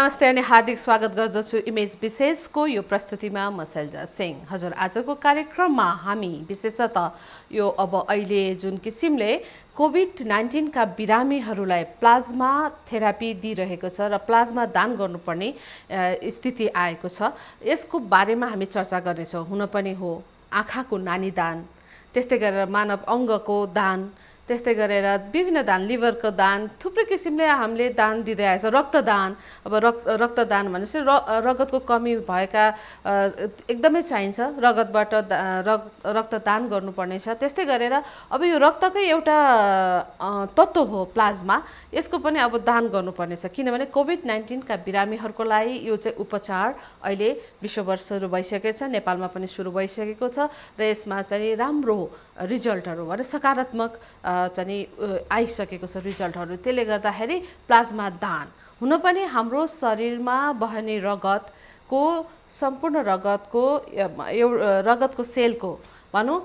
नमस्ते अनि हार्दिक स्वागत गर्दछु इमेज विशेषको यो प्रस्तुतिमा म शैलजा सिंह। हजुर, आजको कार्यक्रममा हामी विशेषतः यो अब अहिले जुन किसिमले कोभिड-19 का बिरामीहरूलाई प्लाज्मा थेरापी दिइरहेको छ र प्लाज्मा दान गर्नुपर्ने स्थिति आएको छ, यसको बारेमा हामी चर्चा गर्नेछौँ। हुन पनि हो आँखाको नानी दान, त्यस्तै गरेर मानव अङ्गको दान, त्यस्तै गरेर विभिन्न दान, लिभरको दान, थुप्रै किसिमले हामीले दान दिँदै आएछ। रक्तदान, अब रक्तदान भनेपछि रगतको कमी भएका एकदमै चाहिन्छ, रगतबाट रक्तदान गर्नुपर्ने छ। त्यस्तै गरेर अब यो रक्तकै एउटा तत्त्व हो प्लाज्मा, यसको पनि अब दान गर्नुपर्ने छ, किनभने कोभिड-19 का बिरामीहरूको लागि यो चाहिँ उपचार अहिले विश्वभर सुरु भइसकेको छ, नेपालमा पनि सुरु भइसकेको छ र यसमा चाहिँ राम्रो रिजल्टहरू भने सकारात्मक चाहिँ आइसकेको छ रिजल्टहरू। त्यसले गर्दाखेरि प्लाज्मा दान हुन पनि हाम्रो शरीरमा बहने रगतको सम्पूर्ण रगतको सेलको भनौँ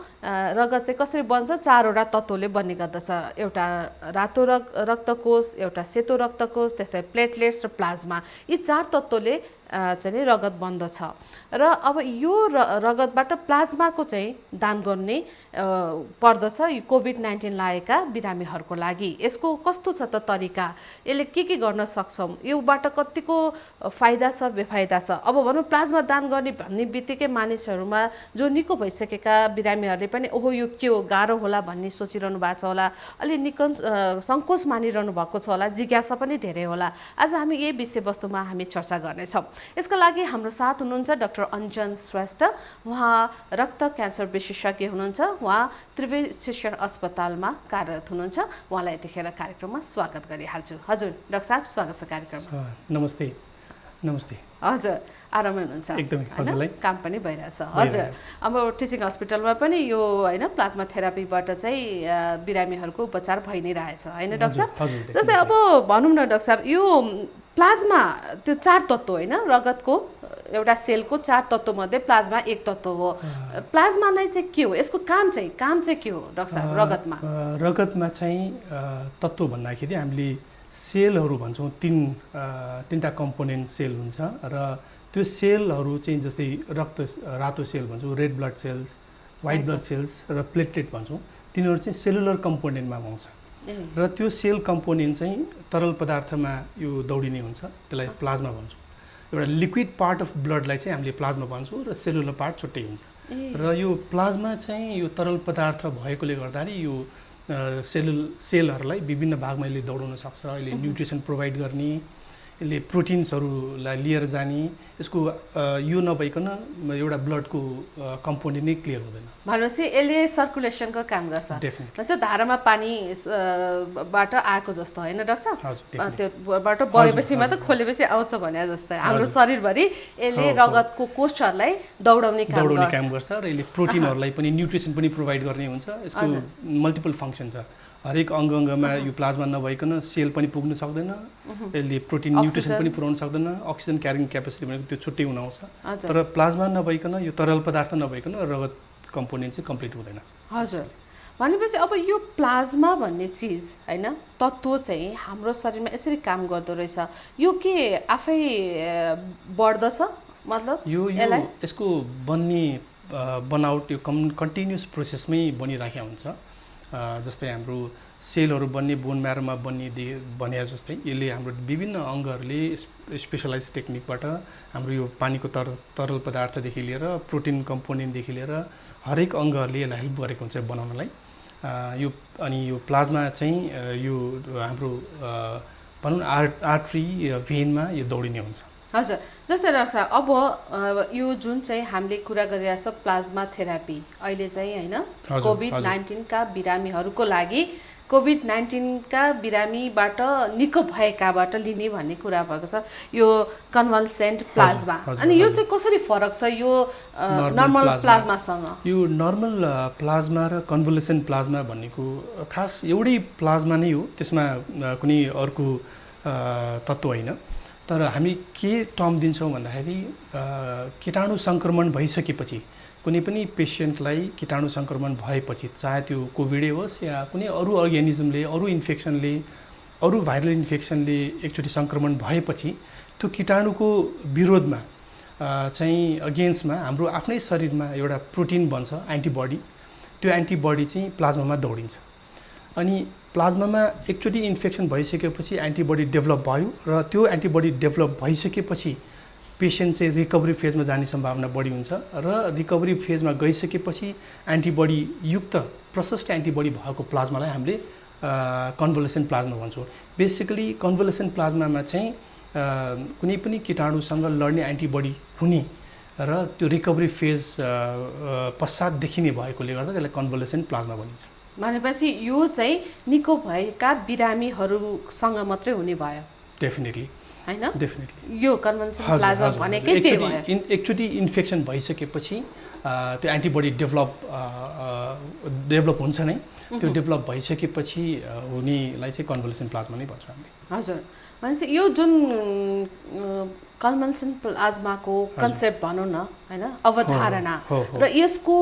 रगत चाहिँ कसरी बन्छ, चारवटा तत्त्वले बन्ने गर्दछ। एउटा रातो रक्तकोष, एउटा सेतो रक्तकोष, त्यस्तै प्लेटलेट्स र प्लाज्मा, यी चार तत्त्वले चाहिँ रगत बन्दछ। र अब यो रगतबाट प्लाज्माको चाहिँ दान गर्ने पर्दछ यो कोभिड-19 लागेका बिरामीहरूको लागि। यसको कस्तो छ त तरिका, यसले के गर्न सक्छौँ, योबाट कतिको फाइदा छ बेफाइदा छ। अब भनौँ प्लाज्मा दान गर्ने भन्ने बित्तिकै मानिसहरूमा जो निको भइसकेका बिरामीहरूले पनि ओहो यो के हो, गाह्रो होला भन्ने सोचिरहनु भएको छ होला, अलि सङ्कोच मानिरहनु भएको छ होला, जिज्ञासा पनि धेरै होला। आज हामी यही विषयवस्तुमा हामी चर्चा गर्नेछौँ। यसका लागि हाम्रो साथ हुनुहुन्छ डाक्टर अन्जन श्रेष्ठ। उहाँ रक्त क्यान्सर विशेषज्ञ हुनुहुन्छ, उहाँ त्रिवेणी शिशर अस्पतालमा कार्यरत हुनुहुन्छ। उहाँलाई यतिखेर कार्यक्रममा स्वागत गरिहाल्छु। हजुर डाक्टर साहब, स्वागत छ कार्यक्रममा। नमस्ते। नमस्ते। हजुर, आरामै हुनुहुन्छ? एकदमै, हजुरलाई काम पनि भइरहेछ। हजुर, अब टिचिङ हस्पिटलमा पनि यो होइन प्लाज्मा थेरापीबाट चाहिँ बिरामीहरूको उपचार भइ नै रहेछ होइन डाक्टर साहब? जस्तै अब भनौँ न डाक्टर साहब, यो प्लाज्मा त्यो चार तत्त्व होइन, रगतको एउटा सेलको चार तत्त्वमध्ये प्लाज्मा एक तत्त्व हो। प्लाज्मा नै चाहिँ के हो, यसको काम चाहिँ के हो डाक्टर साहब रगतमा? रगतमा चाहिँ तत्त्व भन्दाखेरि हामीले सेलहरू भन्छौँ, तिनवटा कम्पोनेन्ट सेल हुन्छ र त्यो सेलहरू चाहिँ जस्तै रातो सेल भन्छौँ, red blood cells, white blood cells र प्लेटलेट भन्छौँ, तिनीहरू चाहिँ सेलुलर कम्पोनेन्टमा आउँछ र त्यो सेल कम्पोनेन्ट चाहिँ तरल पदार्थमा यो दौडिने हुन्छ, त्यसलाई प्लाज्मा भन्छौँ। एउटा लिक्विड पार्ट अफ ब्लडलाई चाहिँ हामीले प्लाज्मा भन्छौँ र सेलुलर पार्ट छुट्टै हुन्छ। र यो प्लाज्मा चाहिँ यो तरल पदार्थ भएकोले गर्दाखेरि यो सेलहरूलाई विभिन्न भागमा यसले दौडाउन सक्छ। यसले न्युट्रिसन प्रोभाइड गर्ने, यसले प्रोटिन्सहरूलाई लिएर जाने, यसको यो नभइकन एउटा ब्लडको कम्पोनेन्ट नै क्लियर हुँदैन। भनेपछि यसले सर्कुलेसनको काम गर्छ। जस्तै धारामा पानीबाट आएको जस्तो होइन डाक्टर साहब, त्योबाट बगेपछि मात्र खोलेपछि आउँछ भने जस्तै हाम्रो शरीरभरि यसले रगतको कोषहरूलाई दौडाउने काम गर्छ र यसले प्रोटिनहरूलाई पनि न्युट्रिसन पनि प्रोभाइड गर्ने हुन्छ। यसको मल्टिपल फङ्सन छ, हरेक अङ्गमा यो प्लाज्मा नभइकन सेल पनि पुग्न सक्दैन, यसले प्रोटिन न्युट्रिसन पनि पुर्याउन सक्दैन, अक्सिजन क्यारिङ क्यापेसिटी भनेको त्यो छुट्टै हुन आउँछ। तर प्लाज्मा नभइकन, यो तरल पदार्थ नभइकन रगत कम्पोनेन्ट चाहिँ कम्प्लिट हुँदैन। हजुर, भनेपछि अब यो प्लाज्मा भन्ने चिज होइन तत्त्व चाहिँ हाम्रो शरीरमा यसरी काम गर्दो रहेछ, यो के आफै बढ्दछ मतलब यसको बनावट यो कन्टिन्युस प्रोसेसमै बनिराखेको हुन्छ। जस्तै हाम्रो सेलहरू बन्ने बोन म्यारोमा बनिया जस्तै यसले हाम्रो विभिन्न अङ्गहरूले स्पेसलाइज टेक्निकबाट हाम्रो यो पानीको तरल पदार्थदेखि लिएर प्रोटिन कम्पोनेन्टदेखि लिएर हरेक अङ्गहरूले यसलाई हेल्प गरेको हुन्छ बनाउनलाई। अनि यो प्लाज्मा चाहिँ यो हाम्रो भनौँ आर्टरी भेनमा यो दौडिने हुन्छ। हजुर, जस्तै डाक्टर साहब अब यो जुन चाहिँ हामीले कुरा गरिरहेको छ प्लाज्मा थेरापी अहिले चाहिँ होइन कोभिड-19 का बिरामीहरूको लागि, कोभिड-19 का बिरामीबाट निको भएकाबाट लिने भन्ने कुरा भएको छ यो कन्भल्सेन्ट प्लाज्मा। अनि यो चाहिँ कसरी फरक छ यो नर्मल प्लाज्मासँग? यो नर्मल प्लाज्मा र कन्भल्सेन्ट प्लाज्मा भन्नेको खास एउटै प्लाज्मा नै हो, त्यसमा कुनै अर्को तत्त्व होइन। तर हामी के टर्म दिन्छौँ भन्दाखेरि कीटाणु सङ्क्रमण भइसकेपछि कुनै पनि पेसेन्टलाई कीटाणु सङ्क्रमण भएपछि, चाहे त्यो कोभिडै होस् या कुनै अरू अर्ग्यानिजमले, अरू इन्फेक्सनले, अरू भाइरल इन्फेक्सनले एकचोटि सङ्क्रमण भएपछि त्यो कीटाणुको विरोधमा चाहिँ अगेन्स्टमा हाम्रो आफ्नै शरीरमा एउटा प्रोटिन बन्छ एन्टिबडी। त्यो एन्टिबडी चाहिँ प्लाज्मामा दौडिन्छ अनि प्लाज्मामा एकचोटि इन्फेक्सन भइसकेपछि एन्टिबडी डेभलप भयो र त्यो एन्टिबडी डेभलप भइसकेपछि पेसेन्ट चाहिँ रिकभरी फेजमा जाने सम्भावना बढी हुन्छ र रिकभरी फेजमा गइसकेपछि एन्टिबडी युक्त प्रशस्त एन्टिबडी भएको प्लाज्मालाई हामीले कन्भलेसेन्ट प्लाज्मा भन्छौँ। बेसिकली कन्भलेसेन्ट प्लाज्मामा चाहिँ कुनै पनि कीटाणुसँग लड्ने एन्टिबडी हुने र त्यो रिकभरी फेज पश्चात देखिने भएकोले गर्दा त्यसलाई कन्भलेसेन्ट प्लाज्मा भनिन्छ। भनेपछि यो चाहिँ निको भएका बिरामीहरूसँग मात्रै हुने भयो? डेफिनेटली हैन, डेफिनेटली यो कन्भलेसेन्ट प्लाज्मा भनेकै त्यही भयो। एकचोटि इन्फेक्सन भइसकेपछि त्यो एन्टिबडी डेभलप हुन्छ नै। त्यो डेभलप भइसकेपछि हुनेलाई चाहिँ कन्भलेसेन्ट प्लाज्मा नै भन्छौँ हामीले। हजुर, भनेपछि यो जुन कन्भलेसेन्ट प्लाज्माको कन्सेप्ट भनौँ न हैन, अवधारणा र यसको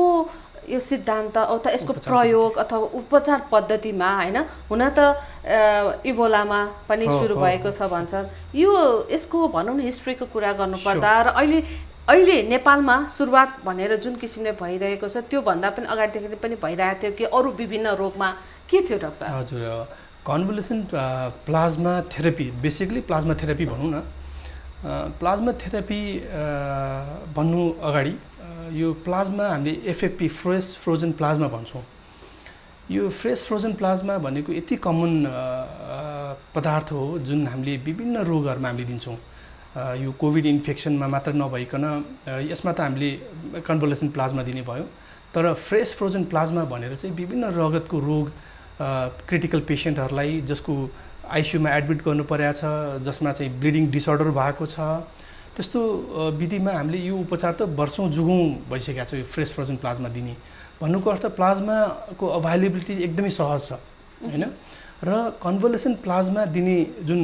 यो सिद्धान्त अथवा यसको प्रयोग अथवा उपचार पद्धतिमा हैन, हुन त इबोलामा पनि सुरु भएको छ भन्छन्। यो यसको भनौँ न हिस्ट्रीको कुरा गर्नुपर्दा र अहिले नेपालमा सुरुवात भनेर जुन किसिमले भइरहेको छ त्योभन्दा पनि अगाडिदेखि पनि भइरहेको थियो कि अरू विभिन्न रोगमा के थियो डाक्टर? हजुर, convalescent plasma therapy basically plasma therapy भनौँ न। प्लाज्मा थेरापी भन्नु अगाडि यो प्लाज्मा हामीले एफएफपी फ्रेस फ्रोजन प्लाज्मा भन्छौँ। यो फ्रेस फ्रोजन प्लाज्मा भनेको यति कमन पदार्थ हो जुन हामीले विभिन्न रोगहरूमा हामीले दिन्छौँ। यो कोभिड इन्फेक्सनमा मात्र नभइकन यसमा त हामीले कन्भलेसेन्ट प्लाज्मा दिने भयो, तर फ्रेस फ्रोजन प्लाज्मा भनेर चाहिँ विभिन्न रगतको रोग क्रिटिकल पेसेन्टहरूलाई जसको आइसियुमा एडमिट गर्नु परेको छ, जसमा चाहिँ ब्लिडिङ डिसअर्डर भएको छ, त्यस्तो विधिमा हामीले यो उपचार त वर्षौँ जुगौँ भइसकेको छ। यो फ्रेस फ्रोजन प्लाज्मा दिने भन्नुको अर्थ प्लाज्माको अभाइलेबिलिटी एकदमै सहज छ हैन। र कन्भलेसेन्ट प्लाज्मा दिने जुन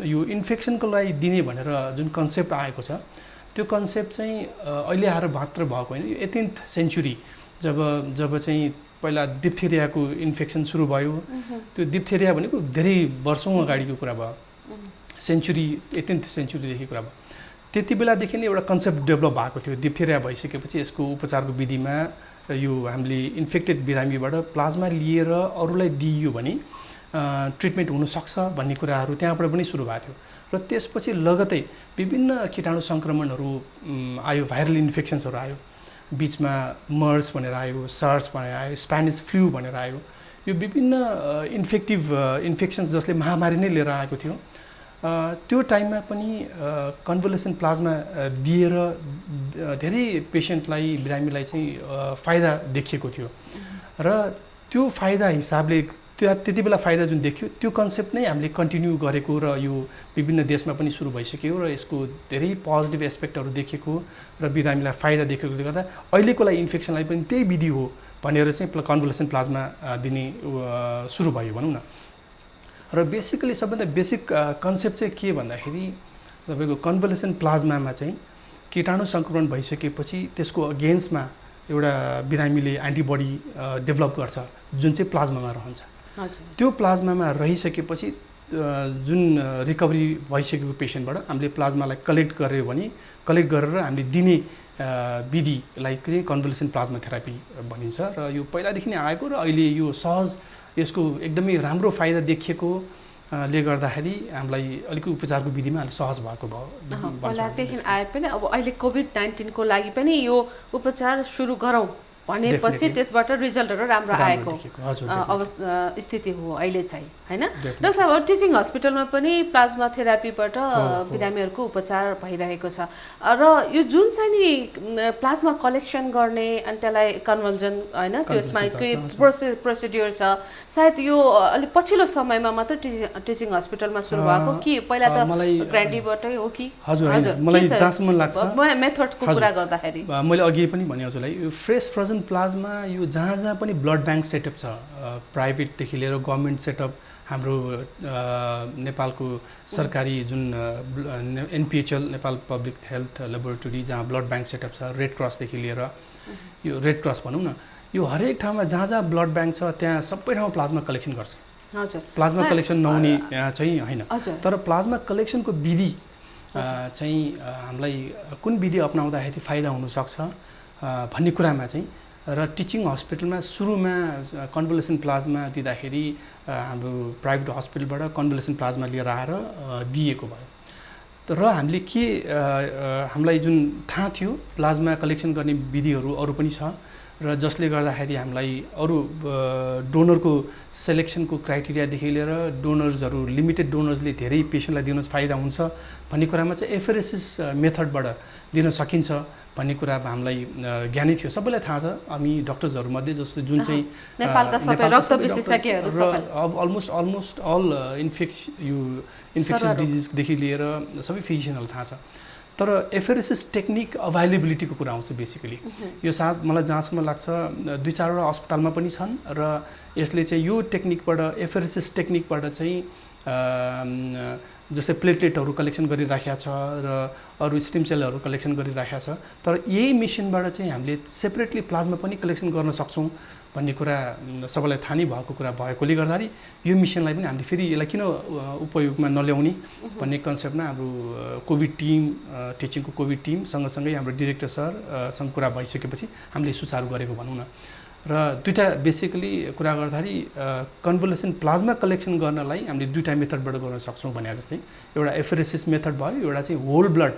यो इन्फेक्सनको लागि दिने भनेर जुन कन्सेप्ट आएको छ त्यो कन्सेप्ट चाहिँ अहिले आएर मात्र भएको होइन। यो 18th सेन्चुरी जब चाहिँ पहिला डिप्थेरियाको इन्फेक्सन सुरु भयो, त्यो डिप्थेरिया भनेको धेरै वर्षौँ अगाडिको कुरा भयो, 18th सेन्चुरीदेखि कुरा भयो। त्यति बेलादेखि नै एउटा कन्सेप्ट डेभलप भएको थियो। डिप्थेरिया भइसकेपछि यसको उपचारको विधिमा यो हामीले इन्फेक्टेड बिरामीबाट प्लाज्मा लिएर अरूलाई दिइयो भने ट्रिटमेन्ट हुनसक्छ भन्ने कुराहरू त्यहाँबाट पनि सुरु भएको थियो। र त्यसपछि लगतै विभिन्न कीटाणु सङ्क्रमणहरू आयो, भाइरल इन्फेक्सन्सहरू आयो, बिचमा मर्स भनेर आयो, सार्स भनेर आयो, स्पेनिस फ्लू भनेर आयो। यो विभिन्न इन्फेक्टिभ इन्फेक्सन्स जसले महामारी नै लिएर आएको थियो। त्यो टाइममा पनि कन्भलेसेन्ट प्लाज्मा दिएर धेरै पेसेन्टलाई बिरामीलाई चाहिँ फाइदा देखिएको थियो र त्यो फाइदा हिसाबले त्यति बेला फाइदा जुन देखियो त्यो कन्सेप्ट नै हामीले कन्टिन्यू गरेको र यो विभिन्न देशमा पनि सुरु भइसक्यो र यसको धेरै पोजिटिभ एस्पेक्टहरू देखेको र बिरामीलाई फाइदा देखेकोले गर्दा अहिलेको लागि इन्फेक्सनलाई पनि त्यही विधि हो भनेर चाहिँ कन्भलेसेन्ट प्लाज्मा दिने सुरु भयो भनौँ न। र बेसिकली सबभन्दा बेसिक कन्सेप्ट चाहिँ के भन्दाखेरि तपाईँको कन्भलेसेन्ट प्लाज्मामा चाहिँ कीटाणु सङ्क्रमण भइसकेपछि त्यसको अगेन्स्टमा एउटा बिरामीले एन्टिबडी डेभलप गर्छ जुन चाहिँ प्लाज्मामा रहन्छ। त्यो प्लाज्मामा रहिसकेपछि जुन रिकभरी भइसकेको पेसेन्टबाट हामीले प्लाज्मालाई कलेक्ट गर्यो भने कलेक्ट गरेर हामीले दिने विधिलाई चाहिँ कन्भलेसेन्ट प्लाज्मा थेरापी भनिन्छ। र यो पहिलादेखि नै आएको र अहिले यो सहज यसको एकदमै राम्रो फाइदा देखिएको ले गर्दाखेरि हामीलाई अलिक उपचारको विधिमा अलि सहज भएको भयो। पहिलादेखि आए पनि अब अहिले कोभिड-19 को लागि पनि यो उपचार सुरु गरौँ भनेपछि त्यसबाट रिजल्टहरू राम्रो आएको स्थिति हो अहिले चाहिँ हैन। र अब टिचिङ हस्पिटलमा पनि प्लाज्मा थेरापीबाट बिरामीहरूको उपचार भइरहेको छ र यो जुन चाहिँ नि प्लाज्मा कलेक्सन गर्ने अनि त्यसलाई कन्भल्जन हैन त्यसमा के प्रोसिड्युर छ सायद यो अलि पछिल्लो समयमा मात्र टिचिङ हस्पिटलमा सुरु भएको कि पहिला त ग्रान्डीबाटै हो कि? हजुर हैन, मलाई जहाँसम्म लाग्छ मेथडको कुरा गर्दाखेरि मैले अघि पनि भने हजुरलाई यो फ्रेस फ्रोजन प्लाज्मा यो जहाँ पनि ब्लड ब्याङ्क सेटअप छ, प्राइभेटदेखि लिएर गभर्मेन्ट सेटअप, हाम्रो नेपालको सरकारी जुन NPHL Nepal public health laboratory जहाँ ब्लड ब्याङ्क सेटअप छ, रेड क्रसदेखि लिएर यो रेड क्रस भनौँ न, यो हरेक ठाउँमा जहाँ ब्लड ब्याङ्क छ त्यहाँ सबै ठाउँमा प्लाज्मा कलेक्सन गर्छ। प्लाज्मा कलेक्सन नहुने चाहिँ होइन, तर प्लाज्मा कलेक्सनको विधि चाहिँ हामीलाई कुन विधि अपनाउँदाखेरि फाइदा हुनसक्छ भन्ने कुरामा चाहिँ र टिचिङ हस्पिटलमा सुरुमा कन्भलेसन प्लाज्मा दिँदाखेरि हाम्रो प्राइभेट हस्पिटलबाट कन्भलेसन प्लाज्मा लिएर आएर दिएको भयो। र हामीले के हामीलाई जुन थाहा थियो प्लाज्मा कलेक्सन गर्ने विधिहरू अरू पनि छ र जसले गर्दाखेरि हामीलाई अरू डोनरको सेलेक्सनको क्राइटेरियादेखि लिएर डोनर्सहरू लिमिटेड डोनर्सले धेरै पेसेन्टलाई दिन फाइदा हुन्छ भन्ने कुरामा चाहिँ एफआरएसएस मेथडबाट दिन सकिन्छ भन्ने कुरा हामीलाई ज्ञानै थियो, सबैलाई थाहा छ। हामी डक्टर्सहरूमध्ये जस्तो जुन चाहिँ नेपालका सबै रक्त विशेषज्ञहरू अलमोस्ट अल इन्फेक्सियस डिजिजदेखि लिएर सबै फिजिसियनहरू थाहा छ। तर एफआरएसएस टेक्निक अभाइलेबिलिटीको कुरा आउँछ बेसिकली। यो सायद मलाई जहाँसम्म लाग्छ 2-4वटा अस्पतालमा पनि छन् र यसले चाहिँ यो टेक्निकबाट एफआरएसएस टेक्निकबाट चाहिँ जस्तै प्लेटलेटहरू कलेक्सन गरिराखेको छ र अरू स्टेम सेलहरू कलेक्सन गरिराखेको छ। तर यही मेसिनबाट चाहिँ हामीले सेपरेटली प्लाज्मा पनि कलेक्सन गर्न सक्छौँ भन्ने कुरा सबैलाई थाहा नै भएको कुरा भएकोले गर्दाखेरि यो मिसनलाई पनि हामीले फेरि यसलाई किन उपयोगमा नल्याउने भन्ने कन्सेप्टमा हाम्रो कोभिड टिम टिचिङको कोभिड टिम सँगसँगै हाम्रो डिरेक्टर सरसँग कुरा भइसकेपछि हामीले सुचारू गरेको भनौँ न। र दुईवटा बेसिकली कुरा गर्दाखेरि कन्भलेसन प्लाज्मा कलेक्सन गर्नलाई हामीले दुईवटा मेथडबाट गर्न सक्छौँ भने जस्तै एउटा एफआरएसएस मेथड भयो, एउटा चाहिँ होल ब्लड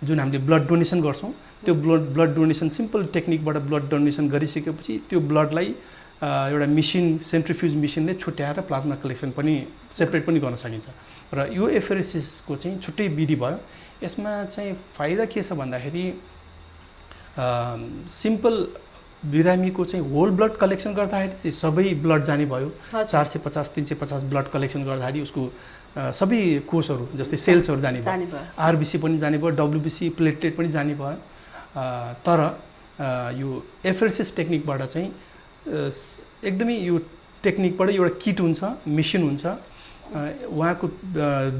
जुन हामीले ब्लड डोनेसन गर्छौँ त्यो ब्लड डोनेसन सिम्पल टेक्निकबाट ब्लड डोनेसन गरिसकेपछि त्यो ब्लडलाई एउटा मेसिन सेन्ट्रिफ्युज मेसिनले छुट्याएर प्लाज्मा कलेक्सन पनि सेपरेट पनि गर्न सकिन्छ। र यो एफआरएसएसको चाहिँ छुट्टै विधि भयो। यसमा चाहिँ फाइदा के छ भन्दाखेरि सिम्पल बिरामीको चाहिँ होल ब्लड कलेक्सन गर्दाखेरि चाहिँ सबै ब्लड जाने भयो। 450-350 ब्लड कलेक्सन गर्दाखेरि उसको सबै कोषहरू जस्तै सेल्सहरू जाने भयो, आरबिसी पनि जाने भयो, डब्लुबिसी प्लेटलेट पनि जाने भयो। तर यो एफआरएसएस टेक्निकबाट चाहिँ एकदमै यो टेक्निकबाट एउटा किट हुन्छ, मेसिन हुन्छ, उहाँको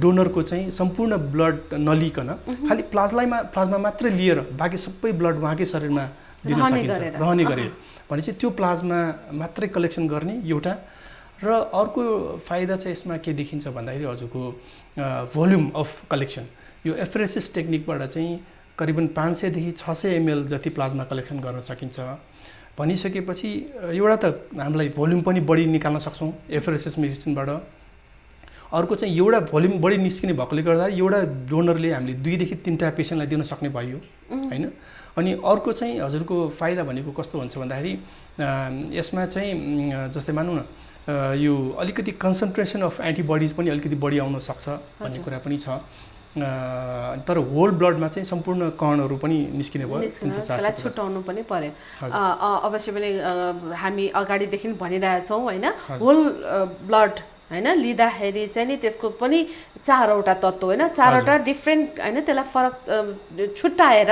डोनरको चाहिँ सम्पूर्ण ब्लड नलिकन खालि प्लाज्मा मात्रै लिएर बाँकी सबै ब्लड उहाँकै शरीरमा दिन सकिन्छ रहने गरे भनेपछि त्यो प्लाज्मा मात्रै कलेक्सन गर्ने एउटा। र अर्को फाइदा चाहिँ यसमा के देखिन्छ भन्दाखेरि हजुरको भोल्युम अफ कलेक्सन यो एफआरएसएस टेक्निकबाट चाहिँ करिबन 500 देखि 600 ml जति प्लाज्मा कलेक्सन गर्न सकिन्छ भनिसकेपछि एउटा त हामीलाई भोल्युम पनि बढी निकाल्न सक्छौँ एफआरएसएस मेसिनबाट। अर्को चाहिँ एउटा भोल्युम बढी निस्किने भएकोले गर्दाखेरि एउटा डोनरले हामीले 2 देखि 3टा पेसेन्टलाई दिन सक्ने भयो हैन। अनि अर्को चाहिँ हजुरको फाइदा भनेको कस्तो हुन्छ भन्दाखेरि यसमा चाहिँ जस्तै मानौँ न यो अलिकति कन्सन्ट्रेसन अफ एन्टिबडिज पनि अलिकति बढी आउन सक्छ भन्ने कुरा पनि छ। तर होल ब्लडमा चाहिँ सम्पूर्ण कणहरू पनि निस्किने भयो, त्यसलाई छुटाउनु पनि पर्यो। अवश्य पनि हामी अगाडिदेखि भनिरहेछौँ होइन, होल ब्लड हैन लिँदाखेरि चाहिँ नि त्यसको पनि 4वटा तत्त्व होइन, 4वटा डिफ्रेन्ट होइन, त्यसलाई फरक छुट्याएर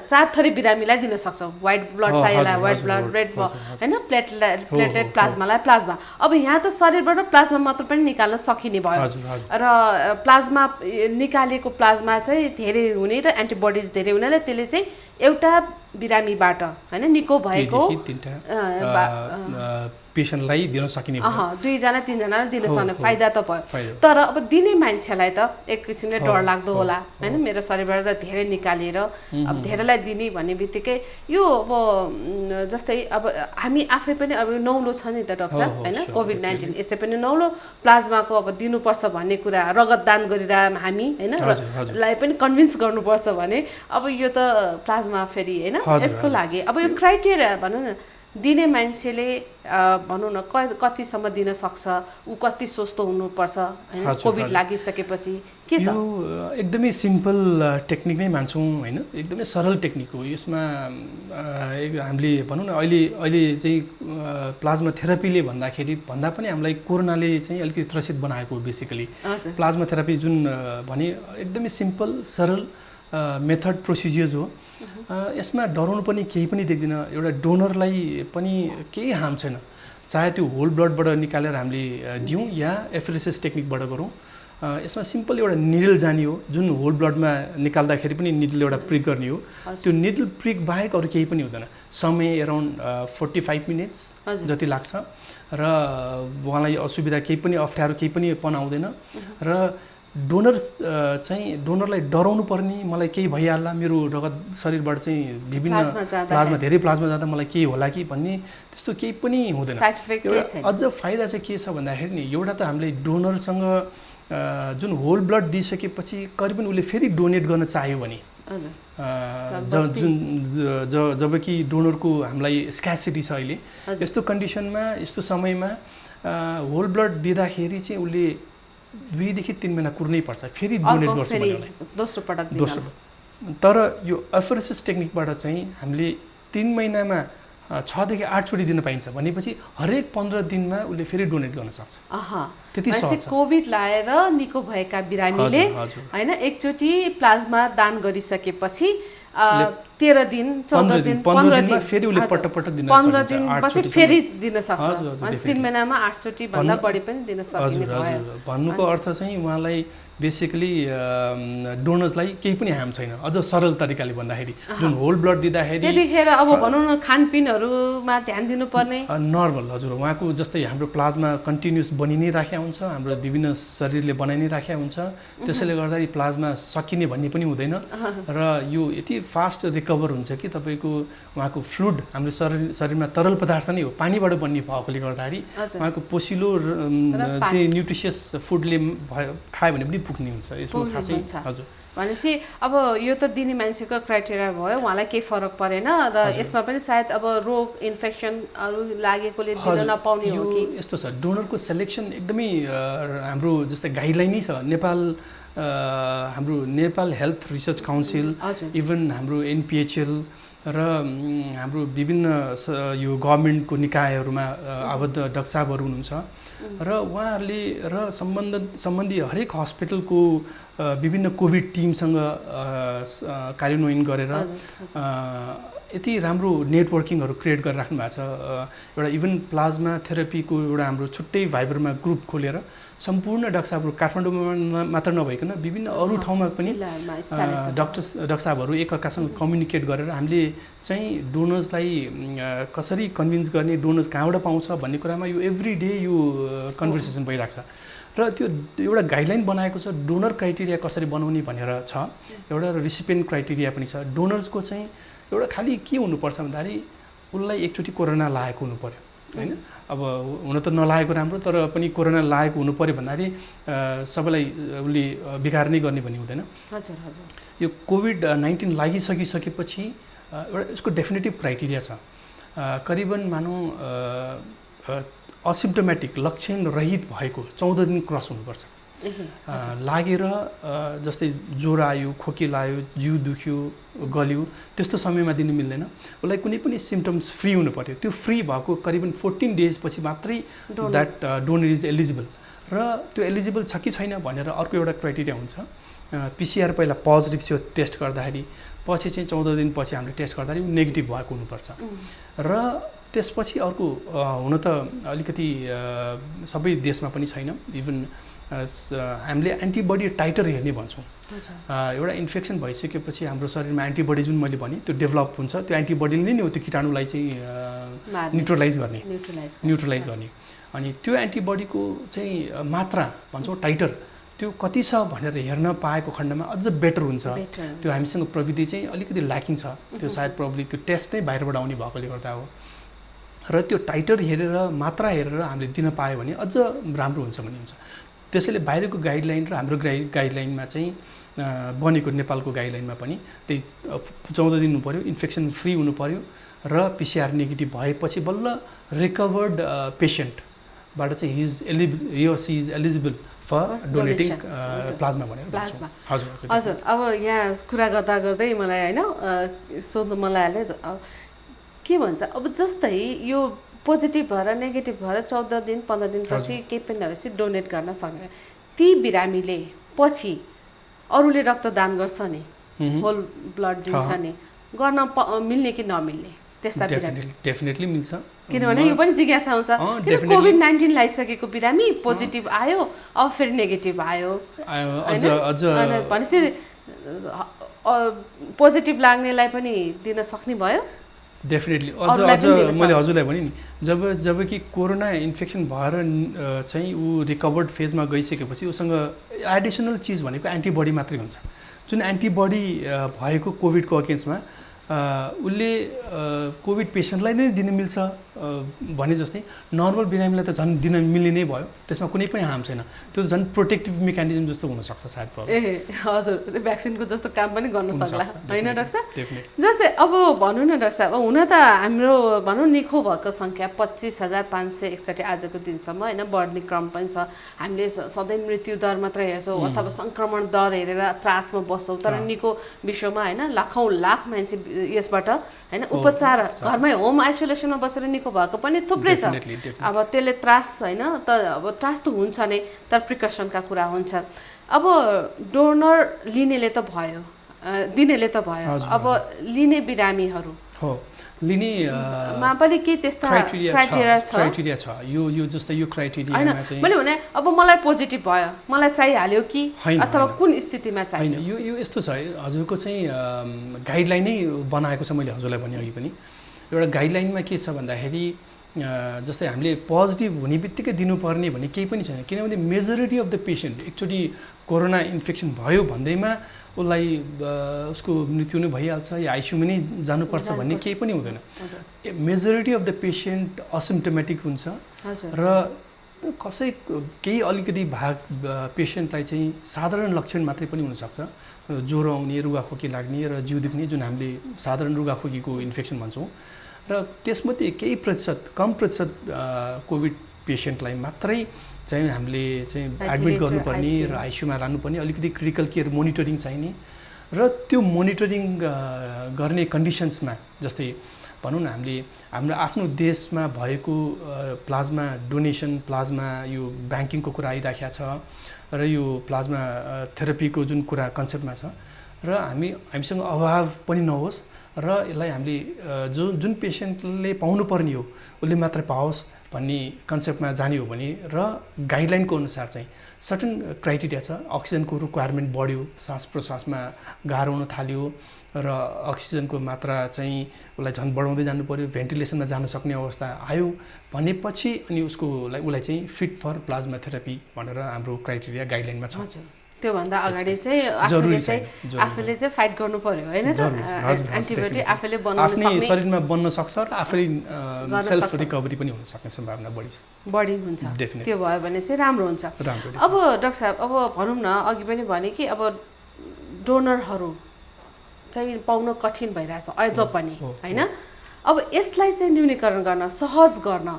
चार थरी बिरामीलाई दिन सक्छौँ। व्हाइट ब्लड चाहिएला व्हाइट ब्लड, रेड होइन, प्लेटलेट प्लाज्मालाई प्लाज्मा। अब यहाँ त शरीरबाट प्लाज्मा मात्र पनि निकाल्न सकिने भयो र प्लाज्मा निकालेको प्लाज्मा चाहिँ धेरै हुने र एन्टिबडिज धेरै हुनाले त्यसले चाहिँ एउटा बिरामीबाट होइन निको भएको पेसेन्टलाई दिन सकिने भयो, 2-3जनालाई दिन सक्ने फाइदा त भयो। तर अब दिने मान्छेलाई त एक किसिमले डर लाग्दो होला होइन, मेरो शरीरबाट त धेरै निकालेर अब धेरैलाई दिने भन्ने बित्तिकै यो अब जस्तै अब हामी आफै पनि अब नौलो छ नि त डाक्टर होइन, कोभिड-19 यसै पनि नौलो प्लाज्माको अब दिनुपर्छ भन्ने कुरा रगत दान गरिरह हामी होइन लाई पनि कन्भिन्स गर्नुपर्छ भने अब यो त प्लाज्मा फेरि होइन यसको लागि अब यो क्राइटेरिया भनौँ न, दिने मान्छेले भनौँ न कतिसम्म दिन सक्छ, ऊ कति स्वस्थ हुनुपर्छ होइन कोभिड लागिसकेपछि के छ? यो एकदमै सिम्पल टेक्निक नै मान्छौँ होइन, एकदमै सरल टेक्निक हो। यसमा हामीले भनौँ न अहिले चाहिँ प्लाज्मा थेरापीले भन्दा पनि हामीलाई कोरोनाले चाहिँ अलिकति त्रसित बनाएको हो बेसिकली। प्लाज्मा थेरापी जुन भने एकदमै सिम्पल सरल मेथड प्रोसिजर्स हो। यसमा डराउनु पनि केही पनि देख्दिनँ, एउटा डोनरलाई पनि केही हार्म छैन, चाहे त्यो होल ब्लडबाट निकालेर हामीले दिउँ या एफआरएसएस टेक्निकबाट गरौँ। यसमा सिम्पल एउटा निडल जाने हो, जुन होल ब्लडमा निकाल्दाखेरि पनि निडल एउटा प्रिक गर्ने हो। त्यो निडल प्रिक बाहेक अरू केही पनि हुँदैन। समय एराउन्ड 45 मिनट्स जति लाग्छ र उहाँलाई असुविधा केही पनि अप्ठ्यारो केही पनि आउँदैन। र डोनर चाहिँ डोनरलाई डराउनु पर्ने, मलाई केही भइहाल्ला, मेरो रगत शरीरबाट चाहिँ विभिन्न प्लाज्मा धेरै प्लाज्मा जाँदा मलाई केही होला कि भन्ने त्यस्तो केही पनि हुँदैन। एउटा अझ फाइदा चाहिँ के छ भन्दाखेरि नि, एउटा त हामीले डोनरसँग जुन होल ब्लड दिइसकेपछि करिबन उसले फेरि डोनेट गर्न चाह्यो भने जब कि डोनरको हामीलाई स्क्यासिटी छ अहिले, यस्तो कन्डिसनमा यस्तो समयमा होल ब्लड दिँदाखेरि चाहिँ उसले 2 देखि 3 महिना कुर्नै पर्छ फेरि डोनेट गर्छु भने दोस्रो। तर यो एफरेसिस टेक्निकबाट चाहिँ हामीले 3 महिनामा 6 देखि 8 चोटि दिन पाइन्छ भनेपछि हरेक 15 दिनमा उसले फेरि डोनेट गर्न सक्छ। त्यति सहज छ। कोभिड लाएर निको भएका बिरामीले हैन एकचोटि प्लाज्मा दान गरिसकेपछि 13 दिन 14 दिन 15 दिन फेरि उसले पटक दिन 15 दिन पछि फेरि दिन सक्छ। अनि 3 महिनामा 8 चोटि भन्दा बढी पनि दिन सकिने भयो। भन्नुको अर्थ चाहिँ उहाँलाई बेसिकली डोनर्सलाई केही पनि हार्म छैन। अझ सरल तरिकाले भन्दाखेरि जुन होल ब्लड दिँदाखेरि त्यतिखेर अब भनौँ न खानपिनहरूमा ध्यान दिनुपर्ने नर्मल। हजुर, उहाँको जस्तै हाम्रो प्लाज्मा कन्टिन्युस बनि नै राखेको हुन्छ, हाम्रो विभिन्न शरीरले बनाइ नै राखेको हुन्छ, त्यसैले गर्दाखेरि प्लाज्मा सकिने भन्ने पनि हुँदैन र यो यति फास्ट रिकभर हुन्छ कि तपाईँको उहाँको फ्लुइड हाम्रो शरीरमा तरल पदार्थ नै हो, पानीबाट बन्ने भएकोले गर्दाखेरि उहाँको पोसिलो चाहिँ न्युट्रिसियस फुडले खायो भने पनि पुग्ने हुन्छ यसको खासै। हजुर, भनेपछि अब यो त दिने मान्छेको क्राइटेरिया भयो, उहाँलाई केही फरक परेन र यसमा पनि सायद अब रोग इन्फेक्सनहरू लागेकोले दिन नपाउने हो कि यस्तो छ। डोनरको सेलेक्सन एकदमै हाम्रो जस्तै गाइडलाइनै छ। हाम्रो Nepal health research council, even हाम्रो NPHL र हाम्रो विभिन्न यो गभर्मेन्टको निकायहरूमा आबद्ध डाक्टर साहबहरू हुनुहुन्छ र उहाँहरूले र सम्बन्धी हरेक हस्पिटलको विभिन्न कोभिड टिमसँग कार्यान्वयन गरेर यति राम्रो नेटवर्किङहरू क्रिएट गरेर राख्नु भएको छ। एउटा इभन प्लाज्मा थेरापीको एउटा हाम्रो छुट्टै भाइबरमा ग्रुप खोलेर सम्पूर्ण डाक्टर साहबहरू काठमाडौँमा मात्र नभइकन विभिन्न अरू ठाउँमा पनि डाक्टर साहबहरू एकअर्कासँग कम्युनिकेट गरेर हामीले चाहिँ डोनर्सलाई कसरी कन्भिन्स गर्ने, डोनर्स कहाँबाट पाउँछ भन्ने कुरामा यो एभ्री डे यो कन्भर्सेसन भइरहेको छ र त्यो एउटा गाइडलाइन बनाएको छ। डोनर क्राइटेरिया कसरी बनाउने भनेर छ, एउटा रिसिपिएन्ट क्राइटेरिया पनि छ। डोनर्सको चाहिँ एउटा खालि के हुनुपर्छ भन्दाखेरि उसलाई एकचोटि कोरोना लागेको हुनु पर्यो हैन। अब हुन त नलागेको राम्रो, तर पनि कोरोना लागेको हुनु पर्यो भन्दाखेरि सबैलाई उसले बिगार नै गर्ने भन्ने हुँदैन। हजुर हजुर, यो कोभिड-19 लागिसकेपछि एउटा यसको डेफिनेटिभ क्राइटेरिया छ। करिबन मानौँ असिम्प्टोमेटिक लक्षण रहित भएको 14 दिन क्रस हुनुपर्छ। लागेर जस्तै ज्वरो आयो, खोकी लाग्यो, जिउ दुख्यो, गल्यो, त्यस्तो समयमा दिनु मिल्दैन। उसलाई कुनै पनि सिम्पटम्स फ्री हुनु पर्यो। त्यो फ्री भएको करिबन 14 डेज पछि मात्रै द्याट डोनर इज एलिजिबल। र त्यो एलिजिबल छ कि छैन भनेर अर्को एउटा क्राइटेरिया हुन्छ। PCR पहिला पोजिटिभ थियो टेस्ट गर्दाखेरि, पछि चाहिँ 14 दिन पछि हामीले टेस्ट गर्दाखेरि नेगेटिभ भएको हुनुपर्छ। र त्यसपछि अर्को हुन त अलिकति सबै देशमा पनि छैन, इभन हामीले एन्टिबडी टाइटर हेर्ने भन्छौँ। एउटा इन्फेक्सन भइसकेपछि हाम्रो शरीरमा एन्टिबडी जुन मैले भने त्यो डेभलप हुन्छ, त्यो एन्टिबडीले नै हो त्यो कीटाणुलाई चाहिँ न्युट्रलाइज गर्ने। अनि त्यो एन्टिबडीको चाहिँ मात्रा भन्छौँ टाइटर, त्यो कति छ भनेर हेर्न पाएको खण्डमा अझ बेटर हुन्छ। त्यो हामीसँग प्रविधि चाहिँ अलिकति ल्याकिङ छ, त्यो सायद प्रब्लम त्यो टेस्ट नै बाहिरबाट आउने भएकोले गर्दा हो। र त्यो टाइटर हेरेर मात्रा हेरेर हामीले दिन पायो भने अझ राम्रो हुन्छ भन्ने हुन्छ। त्यसैले बाहिरको गाइडलाइन र हाम्रो गाइडलाइनमा चाहिँ बनेको नेपालको गाइडलाइनमा पनि त्यही 14 दिन हुनु पर्यो, इन्फेक्सन फ्री हुनु पर्यो र PCR नेगेटिभ भएपछि बल्ल रिकभर्ड पेसेन्टबाट चाहिँ he or she is eligible for donating plasma भनेर भन्छौँ। हजुर हजुर, अब यहाँ कुरा गर्दा गर्दै मलाई हैन सोध्नु मन लाग्यो के भन्छ, अब जस्तै यो पोजिटिभ भएर नेगेटिभ भएर 14 दिन 15 दिन पछि केही पनि नभएपछि डोनेट गर्न सक्ने ती बिरामीले पछि अरूले रक्तदान गर्छ नि, होल ब्लड दिन्छ नि, गर्न मिल्ने कि नमिल्ने त्यस्ता बिरामी? डेफिनेटली मिल्छ, किनभने यो पनि जिज्ञासा हुन्छ। किन कोभिड-19 लागिसकेको बिरामी पोजिटिभ आयो, अब फेरि नेगेटिभ आयो, भनेपछि पोजिटिभ लाग्नेलाई पनि दिन सक्ने भयो? डेफिनेटली अरूलाई पनि दिन मैले सक्छ। हजुरलाई भने नि जब कि कोरोना इन्फेक्सन भएर चाहिँ ऊ रिकभर्ड फेजमा गइसकेपछि उसँग एडिसनल चिज भनेको एन्टिबडी मात्रै हुन्छ, जुन एन्टिबडी भएको कोभिडको अगेन्स्टमा उसले कोभिड पेसेन्टलाई नै दिन मिल्छ भने जस्तै नर्मल बिरामीलाई त झन् दिन मिल्ने नै भयो, त्यसमा कुनै पनि हार्म छैन, त्यो त झन् प्रोटेक्टिभ मेकानिजम जस्तो हुनसक्छ सायद प्रब्लम। हजुर, त्यो भ्याक्सिनको जस्तो काम पनि गर्न सक्ला होइन डाक्टर साहब? डेफिनेटली। जस्तै अब भनौँ न डाक्टर साहब, हुन त हाम्रो भनौँ निको भएको सङ्ख्या 25,561 आजको दिनसम्म होइन, बढ्ने क्रम पनि छ। हामीले सधैँ मृत्यु दर मात्र हेर्छौँ अथवा सङ्क्रमण दर हेरेर त्रासमा बस्छौँ, तर निको विश्वमा होइन लाखौँ लाख मान्छे यसबाट होइन उपचार घरमै होम आइसोलेसनमा बसेर निको भएको पनि थुप्रै छ। अब त्यसले त्रास होइन त अब त्रास त हुन्छ नै, तर प्रिकसनका कुरा हुन्छ। अब डोनर लिनेले त भयो, दिनेले त भयो, अब लिने बिरामीहरू हो लिने मा पनि के त्यस्ता क्राइटेरिया छ। यो जस्तै यो क्राइटेरियामा चाहिँ मैले भने अब मलाई पोजिटिभ भयो, मलाई चाहिहाल्यो कि अथवा कुन स्थितिमा चाहियो? होइन, यो यस्तो छ हजुरको चाहिँ गाइडलाइनै बनाएको छ। मैले हजुरलाई भने अघि पनि एउटा गाइडलाइनमा के छ भन्दाखेरि जस्तै हामीले पोजिटिभ हुने बित्तिकै दिनुपर्ने भन्ने केही पनि छैन, किनभने मेजोरिटी अफ द पेसेन्ट एकचोटि कोरोना इन्फेक्सन भयो भन्दैमा उसलाई उसको मृत्यु नै भइहाल्छ या आइसियुमा नै जानुपर्छ भन्ने केही पनि हुँदैन। Majority of the patient asymptomatic हुन्छ र कसै केही अलिकति भाग पेसेन्टलाई चाहिँ साधारण लक्षण मात्रै पनि हुनसक्छ, ज्वरो आउने, रुगाखोकी लाग्ने र जिउ दुख्ने, जुन हामीले साधारण रुगाखोकीको इन्फेक्सन भन्छौँ। र त्यसमध्ये केही प्रतिशत, कम प्रतिशत कोभिड पेसेन्टलाई मात्रै चाहिँ हामीले चाहिँ एडमिट गर्नुपर्ने र आइसियुमा लानुपर्ने, अलिकति क्रिटिकल केयर मोनिटरिङ चाहिने। र त्यो मोनिटरिङ गर्ने कन्डिसन्समा जस्तै भनौँ न हामीले हाम्रो आफ्नो देशमा भएको प्लाज्मा डोनेसन, प्लाज्मा यो ब्याङ्किङको कुरा आइराखेको छ र यो प्लाज्मा थेरापीको जुन कुरा कन्सेप्टमा छ, र हामीसँग अभाव पनि नहोस् र यसलाई हामीले जुन पेसेन्टले पाउनुपर्ने हो उसले मात्रै पाओस् भन्ने कन्सेप्टमा जाने हो भने र गाइडलाइनको अनुसार चाहिँ सर्टन क्राइटेरिया छ। अक्सिजनको रिक्वायरमेन्ट बढ्यो, सास प्रश्वासमा गाह्रो हुन थाल्यो र अक्सिजनको मात्रा चाहिँ उसलाई झन् बढाउँदै जानु पर्यो, भेन्टिलेसनमा जान सक्ने अवस्था आयो भनेपछि अनि उसलाई चाहिँ फिट फर प्लाज्मा थेरापी भनेर हाम्रो क्राइटेरिया गाइडलाइनमा छ। त्योभन्दा अगाडि चाहिँ आफूले चाहिँ फाइट गर्नु पर्यो होइन, एन्टिबडी आफूले बनाउन सक्ने, आफ्नै शरीरमा बन्न सक्छ र आफैले सेल्फ रिकभरी पनि हुन सक्ने सम्भावना बढी हुन्छ। त्यो भयो भने चाहिँ राम्रो हुन्छ। अब डाक्टर साहब, अब भनौँ न अघि पनि भने कि अब डोनरहरू चाहिँ पाउन कठिन भइरहेछ अझ पनि होइन। अब यसलाई चाहिँ न्यूनीकरण गर्न, सहज गर्न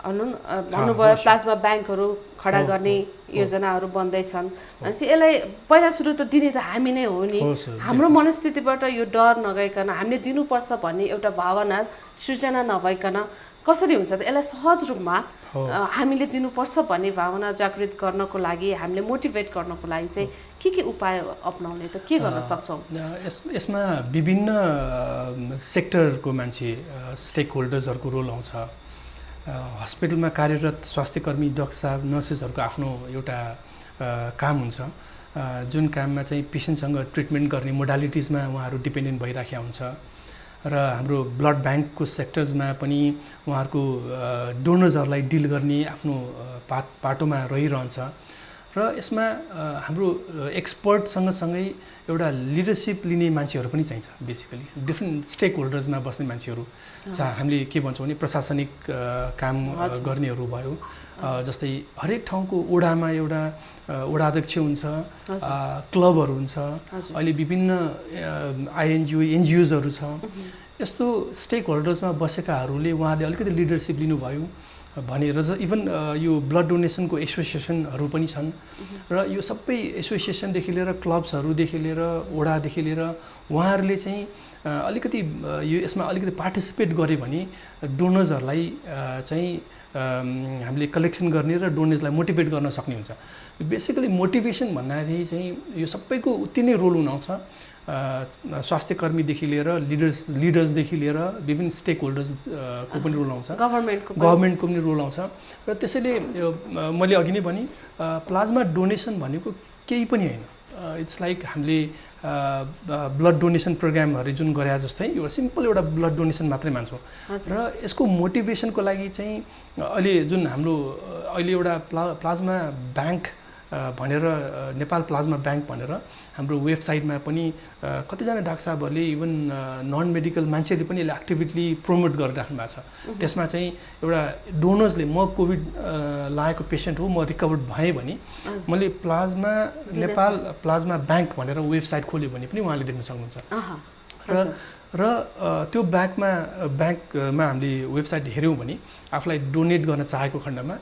भन्नुभयो, प्लाज्मा ब्याङ्कहरू खडा गर्ने योजनाहरू बन्दैछन् भनेपछि यसलाई पहिला सुरु त दिने त हामी नै हो नि। हाम्रो मनस्थितिबाट यो डर नगइकन हामीले दिनुपर्छ भन्ने एउटा भावना सृजना नभइकन कसरी हुन्छ त? यसलाई सहज रूपमा हामीले दिनुपर्छ भन्ने भावना जागृत गर्नको लागि, हामीले मोटिभेट गर्नको लागि चाहिँ के उपाय अपनाउने त के गर्न सक्छौँ? यसमा विभिन्न सेक्टरको मान्छे, स्टेक होल्डर्सहरूको रोल आउँछ। हस्पिटलमा कार्यरत स्वास्थ्यकर्मी, डाक्टर साहब, नर्सेसहरूको आफ्नो एउटा काम हुन्छ, जुन काममा चाहिँ पेसेन्टसँग ट्रिटमेन्ट गर्ने मोडालिटिजमा उहाँहरू डिपेन्डेन्ट भइराखेका हुन्छ। र हाम्रो ब्लड ब्याङ्कको सेक्टर्समा पनि उहाँहरूको डोनर्सहरूलाई डिल गर्ने आफ्नो पाटोमा रहिरहन्छ। र यसमा हाम्रो एक्सपर्ट सँगसँगै एउटा लिडरसिप लिने मान्छेहरू पनि चाहिन्छ। बेसिकली डिफ्रेन्ट स्टेक होल्डर्समा बस्ने मान्छेहरू, हामीले के भन्छौँ भने प्रशासनिक काम गर्नेहरू भयो, जस्तै हरेक ठाउँको ओडामा एउटा ओडाध्यक्ष हुन्छ, क्लबहरू हुन्छ, अहिले विभिन्न एनजिओजहरू छ। यस्तो स्टेक होल्डर्समा बसेकाहरूले उहाँले अलिकति लिडरसिप लिनुभयो भनेर इभन यो ब्लड डोनेसनको एसोसिएसनहरू पनि छन् र यो सबै एसोसिएसनदेखि लिएर क्लब्सहरूदेखि लिएर ओडादेखि लिएर उहाँहरूले चाहिँ अलिकति यो यसमा अलिकति पार्टिसिपेट गरे भने डोनर्सहरूलाई चाहिँ हामीले कलेक्सन गर्ने र डोनर्सलाई मोटिभेट गर्न सक्ने हुन्छ। बेसिकली मोटिभेसन भन्दाखेरि चाहिँ यो सबैको उति नै रोल हुन आउँछ, स्वास्थ्यकर्मीदेखि लिएर लिडर्सदेखि लिएर विभिन्न स्टेक होल्डर्सको पनि रोल आउँछ, गभर्मेन्टको पनि रोल आउँछ। र त्यसैले मैले अघि नै भने प्लाज्मा डोनेसन भनेको केही पनि होइन, इट्स लाइक हामीले ब्लड डोनेसन प्रोग्रामहरू जुन गरे जस्तै एउटा सिम्पल एउटा ब्लड डोनेसन मात्रै मान्छौँ र यसको मोटिभेसनको लागि चाहिँ अहिले जुन हाम्रो अहिले एउटा प्लाज्मा ब्याङ्क भनेर नेपाल प्लाज्मा ब्याङ्क भनेर हाम्रो वेबसाइटमा पनि कतिजना डाक्टर साहबहरूले इभन नन मेडिकल मान्छेहरूले पनि यसले एक्टिभिटली प्रमोट गरिराख्नु भएको छ। त्यसमा चाहिँ एउटा डोनर्सले म कोभिड लागेको पेसेन्ट हो, म रिकभर्ड भएँ भने मैले प्लाज्मा नेपाल प्लाज्मा ब्याङ्क भनेर वेबसाइट खोल्यो भने पनि उहाँले देख्न सक्नुहुन्छ। र त्यो ब्याङ्कमा हामीले वेबसाइट हेऱ्यौँ भने आफूलाई डोनेट गर्न चाहेको खण्डमा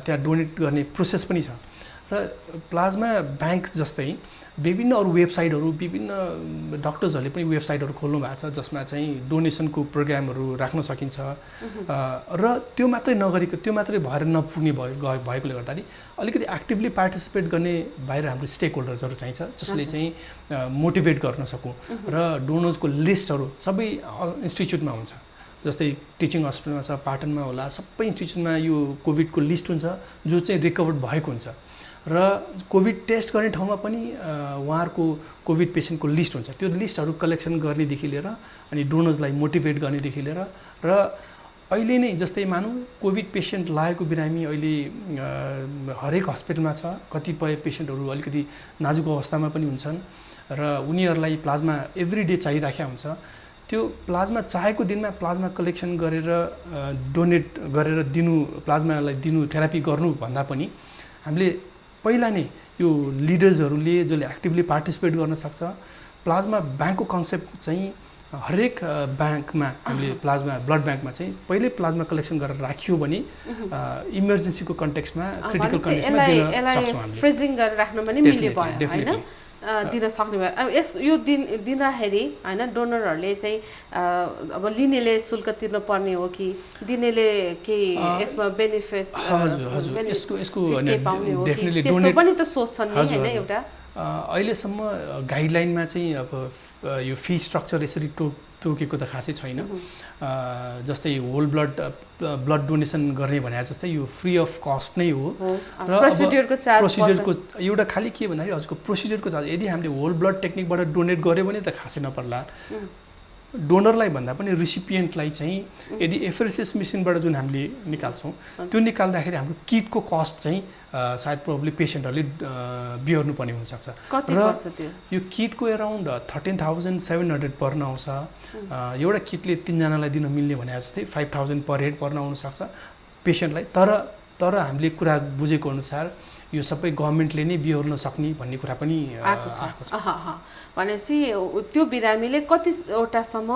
त्यहाँ डोनेट गर्ने प्रोसेस पनि छ। र प्लाज्मा ब्याङ्क जस्तै विभिन्न अरू वेबसाइटहरू विभिन्न डक्टर्सहरूले पनि वेबसाइटहरू खोल्नु भएको छ जसमा चाहिँ डोनेसनको प्रोग्रामहरू राख्न सकिन्छ। र त्यो मात्रै नगरेको त्यो मात्रै भएर नपुग्ने भएकोले गर्दाखेरि अलिकति एक्टिभली पार्टिसिपेट गर्ने बाहिर हाम्रो स्टेक होल्डर्सहरू चाहिन्छ जसले चाहिँ मोटिभेट गर्न सकौँ। र डोनर्सको लिस्टहरू सबै इन्स्टिच्युटमा हुन्छ, जस्तै टिचिङ हस्पिटलमा छ, पाटनमा होला, सबै इन्स्टिट्युटमा यो कोभिडको लिस्ट हुन्छ जो चाहिँ रिकभर्ड भएको हुन्छ। र कोभिड टेस्ट गर्ने ठाउँमा पनि उहाँहरूको कोभिड पेसेन्टको लिस्ट हुन्छ। त्यो लिस्टहरू कलेक्सन गर्नेदेखि लिएर अनि डोनर्सलाई मोटिभेट गर्नेदेखि लिएर र अहिले नै जस्तै मानौँ कोभिड पेसेन्ट लागेको बिरामी अहिले हरेक हस्पिटलमा छ। कतिपय पेसेन्टहरू अलिकति नाजुक अवस्थामा पनि हुन्छन् र उनीहरूलाई प्लाज्मा एभ्री डे चाहिराखेको हुन्छ। त्यो प्लाज्मा चाहेको दिनमा प्लाज्मा कलेक्सन गरेर डोनेट गरेर प्लाज्मालाई दिनु थेरापी गर्नु भन्दा पनि हामीले पहिला नै यो लिडर्सहरूले जसले एक्टिभली पार्टिसिपेट गर्न सक्छ। प्लाज्मा ब्याङ्कको कन्सेप्ट चाहिँ हरेक ब्याङ्कमा हामीले ब्लड ब्याङ्कमा चाहिँ पहिल्यै प्लाज्मा कलेक्सन गरेर राखियो भने इमर्जेन्सीको कन्टेक्स्टमा क्रिटिकल कन्डिसनमा दिन सक्छौँ हामीले। फ्रिजिङ गरेर राख्न पनि मिल्ने भयो हैन, दिन सक्ने भयो। अब यो दिँदाखेरि हैन डोनरहरूले चाहिँ अब लिनेले शुल्क तिर्नु पर्ने हो कि दिनेले केही यसमा बेनिफिट यसको डेफिनेटली त्यस्तो पनि त सोच्छन् नि हैन। एउटा अहिलेसम्म गाइडलाइनमा चाहिँ अब यो फी स्ट्रक्चर यसरी तोकेको त खासै छैन। जस्तै होल ब्लड डोनेसन गर्ने भने जस्तै यो फ्री अफ कस्ट नै हो। र प्रोसिजरको एउटा खालि के भन्दाखेरि हजुरको प्रोसिजरको चार्ज यदि हामीले होल ब्लड टेक्निकबाट डोनेट गऱ्यो भने त खासै नपर्ला। डोनरलाई भन्दा पनि रिसिपिएन्टलाई चाहिँ यदि एफएरएसएस मेसिनबाट जुन हामीले निकाल्छौँ त्यो निकाल्दाखेरि हाम्रो किटको कस्ट चाहिँ सायद प्रोब्ली पेसेन्टहरूले बिहोर्नु पर्ने हुनसक्छ। र यो किटको अराउन्ड 13,700 पर्न आउँछ। एउटा किटले 3 जनालाई दिन मिल्ने भने जस्तै 5,000 पर हेड पर्न आउनसक्छ पेसेन्टलाई। तर हामीले कुरा बुझेको अनुसार यो सबै गभर्नमेन्टले नै बिहोर्न सक्ने भन्ने कुरा पनि आएको छ। भनेपछि त्यो बिरामीले कतिवटासम्म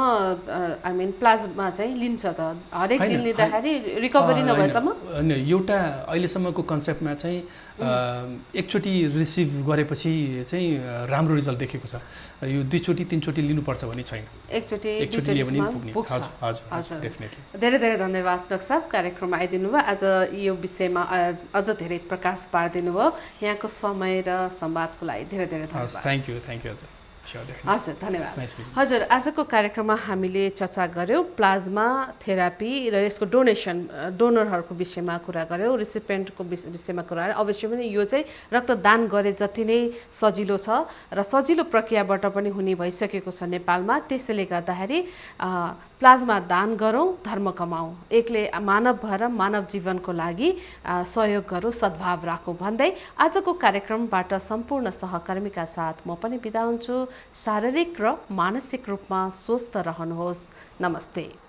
आई मिन प्लाज्मा चाहिँ लिन्छ त हरेक दिन लिँदाखेरि रिकभरी नभएसम्म? एउटा अहिलेसम्मको कन्सेप्टमा चाहिँ एकचोटि रिसिभ गरेपछि चाहिँ राम्रो रिजल्ट देखेको छ। यो 2 चोटि 3 चोटि लिनुपर्छ भन्ने छैन, एकचोटि लियो भने पुग्ने। हजुर डेफिनेटली। धेरै धेरै धन्यवाद डाक्टर साहब, कार्यक्रममा आइदिनु भयो। आज यो विषयमा अझ धेरै प्रकाश पारिदिनु भयो। यहाँको समय र संवादको लागि धेरै धेरै धन्यवाद। थ्याङ्क यू हजुर धन्यवाद। हजुर आजको कार्यक्रममा हामीले चर्चा गऱ्यौँ प्लाज्मा थेरापी र यसको डोनरहरूको विषयमा कुरा गऱ्यौँ, रिसिपिएन्टको विषयमा कुरा गऱ्यौँ। अवश्य पनि यो चाहिँ रक्तदान गरे जति नै सजिलो छ र सजिलो प्रक्रियाबाट पनि हुने भइसकेको छ नेपालमा। त्यसैले गर्दाखेरि प्लाज्मा दान गरौँ, धर्म कमाऊँ, एकले मानव भएर मानव जीवनको लागि सहयोग गरौँ, सद्भाव राखौँ भन्दै आजको कार्यक्रमबाट सम्पूर्ण सहकर्मीका साथ म पनि बिदा हुन्छु। शारीरिक र मानसिक रूपमा स्वस्थ रहनुहोस्। नमस्ते।